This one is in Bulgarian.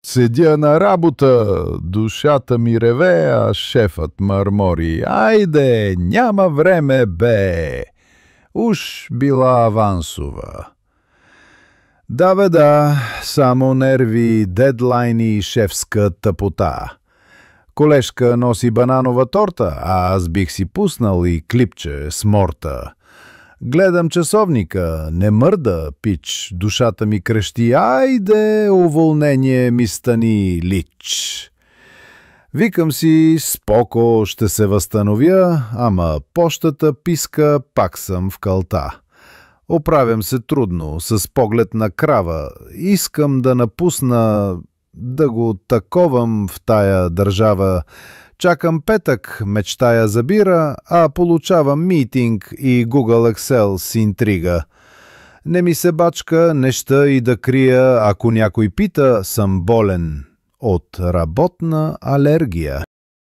Седя на работа, душата ми реве, а шефът мърмори: "Айде, няма време, бе!" Уж била авансова. Да, бе, да, само нерви, дедлайни и шефска тъпота. Колежка носи бананова торта, а аз бих си пуснал и клипче с морта. Гледам часовника, не мърда, пич, душата ми крещи: "Айде, уволнение ми стани, лич!" Викам си: "Споко, ще се възстановя", ама пощата писка, пак съм в калта. Оправям се трудно, с поглед на крава. Искам да напусна, да го таковам в тая държава. Чакам петък, мечтая за бира, а получавам митинг и Google Excel с интрига. Не ми се бачка неща и да крия, ако някой пита, съм болен от работна алергия.